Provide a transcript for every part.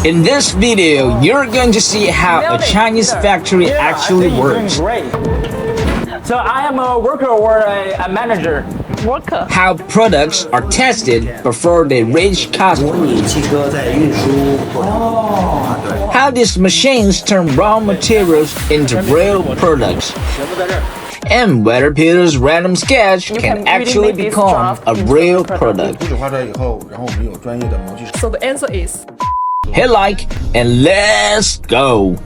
In this video, you're going to see how a Chinese factory actually works. Great. So I am a worker or a manager. Worker. How products are tested before they reach customers. How these machines turn raw materials into real products. And whether Peter's random sketch can actually become a real product. So the answer is Hit like and let's go!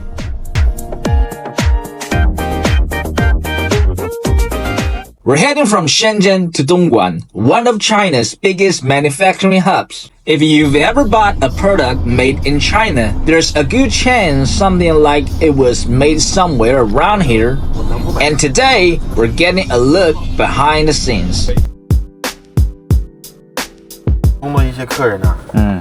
We're heading from Shenzhen to Dongguan, one of China's biggest manufacturing hubs. If you've ever bought a product made in China, there's a good chance something like it was made somewhere around here. And today, we're getting a look behind the scenes. 中国一些客人呢，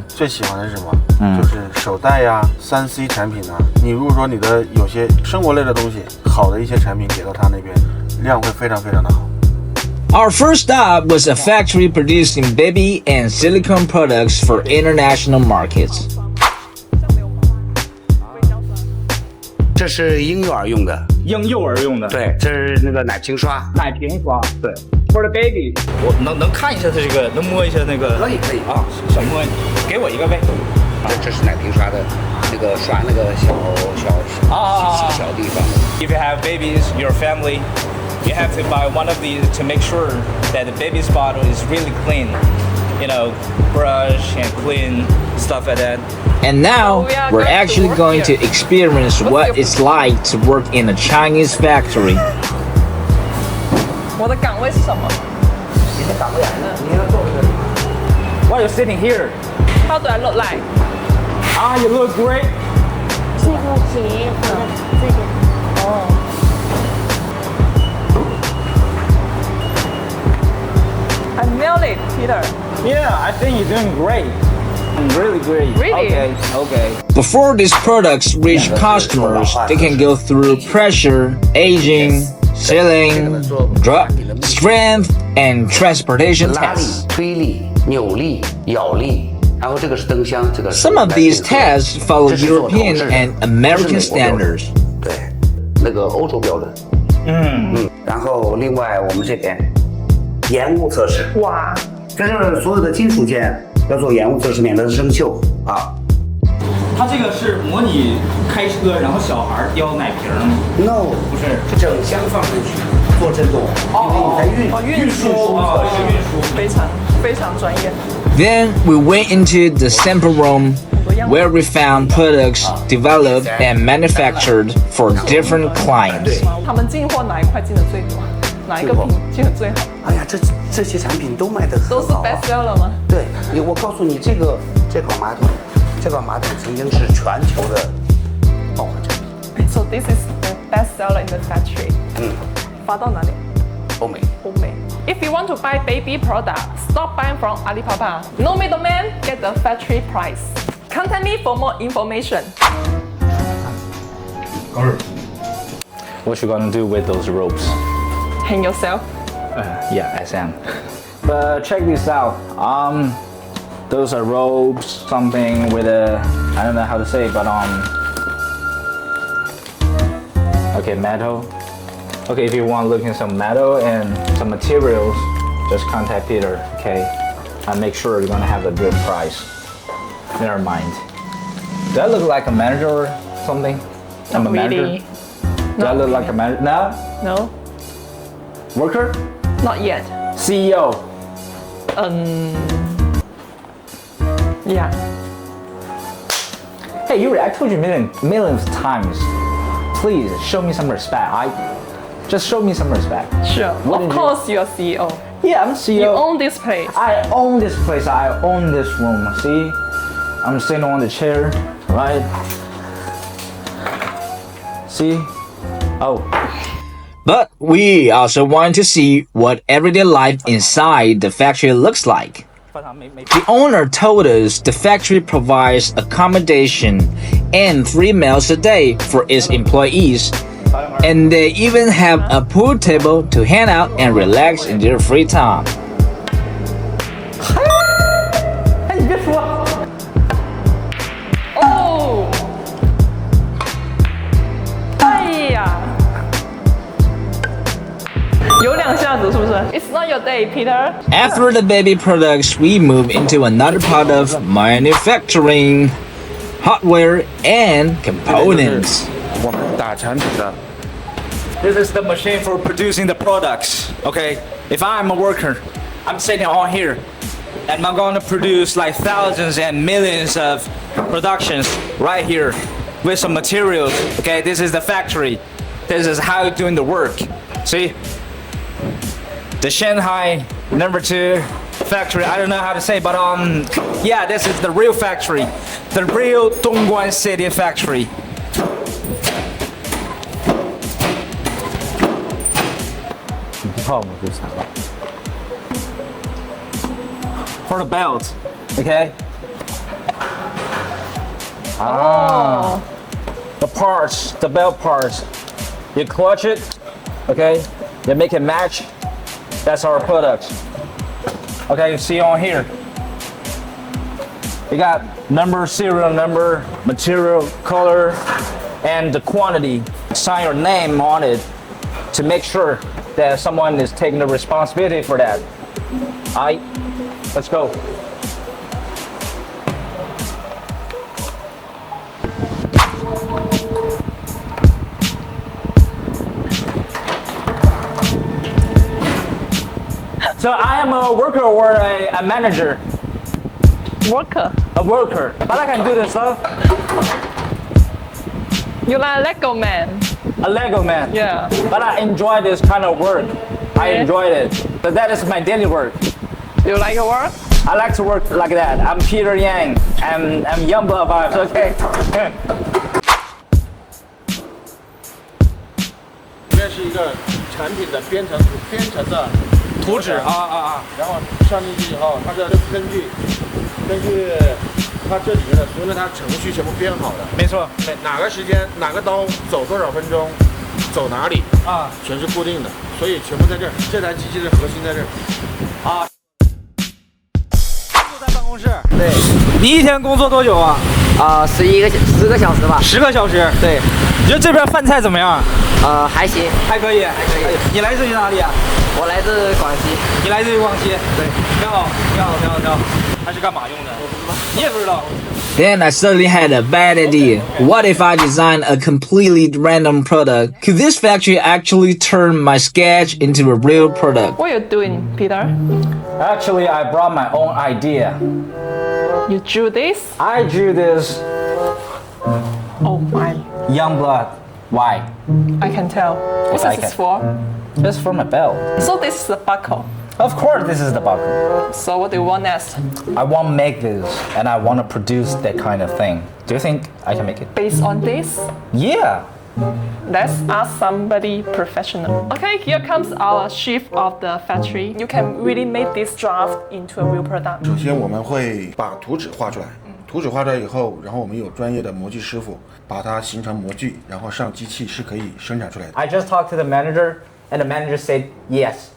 最喜欢的是什么？就是手袋呀、3C 产品啊。你如果说你的有些生活类的东西，好的一些产品给到他那边，量会非常非常的好。 Our first stop was a factory producing baby and silicone products for international markets. 这是婴幼儿用的，婴幼儿用的。对，这是那个奶瓶刷。奶瓶刷。对 For the baby， 我能看一下这个，能摸一下那个。可以啊，想摸，给我一个呗。这是奶瓶刷的，那个刷那个小地方。If you have babies, your family, you have to buy one of these to make sure that the baby's bottle is really clean. You know, brush and clean stuff like that. And now, we're actually going to experience what it's like to work in a Chinese factory. 我的岗位是什么？你的岗位啊，你要做这个。 Why are you sitting here? How do I look like? Ah, you look great. 这个结合这个哦。I nailed it, Peter. Yeah, I think you're doing great. Really great. Really? Okay. Before these products reach customers, they can go through pressure, aging, sealing, drop, strength, and transportation 拉力 tests.、推力、扭力、咬力，然后这个是灯箱，这个是 Some of these tests follow European and American standards. 对，那个欧洲标准。然后另外我们这边延误测试，哇，这就是所有的金属件要做延误测试，免得生锈啊。 它这个是模拟开车，然后小孩叼奶瓶吗 No， 不是，整箱放进去做震动，因为你在运输非常专业。 Then we went into the sample room where we found products developed and manufactured for different clients. 他们进货哪一块进的最多？哪一个品进的最好？哎呀，这些产品都卖得很都是好、啊。 best seller 吗？对，我告诉你，这款马桶，曾经是全球的爆款产品。 So this is the best seller in the factory. 发到哪里？欧美。欧美。If you want to buy baby product, stop buying from Alibaba. No middleman, get the factory price. Contact me for more information. What you gonna do with those ropes? Hang yourself. Yeah, SM. But check this out. Those are ropes, something with I don't know how to say, but okay, metal. Okay, if you want to look in some metal and some materials, just contact Peter, okay? And make sure you're gonna have a good price. Never mind. Do I look like a manager or something? I'm a manager. Really. Do I look like a manager? No? No, Worker? not yet. CEO? Yeah. Hey Yuri, I told you millions of times. Please show me some respect. Just show me some respect. Sure. What Of did course, you're CEO. Yeah, I'm CEO. You own this place. I own this place. I own this room. See, I'm sitting on the chair, right? See? Oh. But we also want to see what everyday life inside the factory looks like. The owner told us the factory provides accommodation and 3 meals a day for its employees, and they even have a pool table to hang out and relax in their free time. 哎，你别说，哦 It's not your day, Peter. After the baby products, we move into another part of manufacturing, hardware and components. 我们打产品的 This is the machine for producing the products. Okay, if I'm a worker, I'm sitting on here, and I'm gonna produce like thousands and millions of productions right here with some materials. Okay, this is the factory. This is how you're doing the work. See, the Shanghai #2 factory. I don't know how to say, but yeah, this is the real factory, the real Dongguan City factory. For the belt, okay? The parts, the belt parts. You clutch it, okay? You make it match. That's our product. Okay, you see on here. You got number, serial number, material, color, and the quantity. Sign your name on it to make sure that someone is taking the responsibility for that. Alright, let's go. So I am a worker or a manager. Worker. A worker, but I can do this stuff. You like a Lego man. A Lego man. Yeah. But I enjoy this kind of work. I enjoyed it. But that is my daily work. You like your work? I like to work like that. I'm Peter Yang. I'm Youngblood vibes. Okay. 应该是一个产品的编程的图纸然后上进去以后，它这根据它这里面的所有的它程序全部编好的，没错。哪个时间哪个刀走多少分钟，走哪里全是固定的，所以全部在这儿。这台机器的核心在这儿。就在办公室。对。你一天工作多久啊10个小时吧。？10个小时。对。你觉得这边饭菜怎么样？还行，还可以，还可以。你来自于哪里啊？我来自广西。你来自于广西？对。挺好，挺好，挺好，挺好。它是干嘛用的？我不知道。你也不知道。Then I suddenly had a bad idea. What if I design a completely random product? Could this factory actually turn my sketch into a real product? What are you doing, Peter? Actually, I brought my own idea. You drew this? I drew this Oh my. Youngblood. Why? I can tell. What I is this can. for? This is for my belt. So this is the buckle. Of course, this is the buckle. So what do you want next? I want to make this, and I want to produce that kind of thing. Do you think I can make it? Based on this? Yeah. Let's ask somebody professional. Okay, here comes our chief of the factory. You can really make this draft into a real product. 首先我们会把图纸画出来，图纸画出来以后，然后我们有专业的模具师傅把它形成模具，然后上机器是可以生产出来的。I just talked to the manager, and the manager said yes.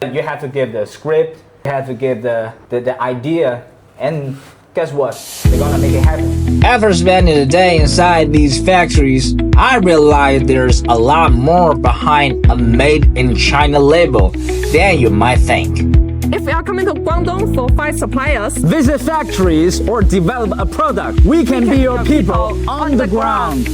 You have to give the script, you have to give the idea, and guess what? They're gonna make it happen. After spending a day inside these factories, I realized there's a lot more behind a made in China label than you might think. If you are coming to Guangdong for 5 suppliers, Visit factories or develop a product. We can be your people on the ground.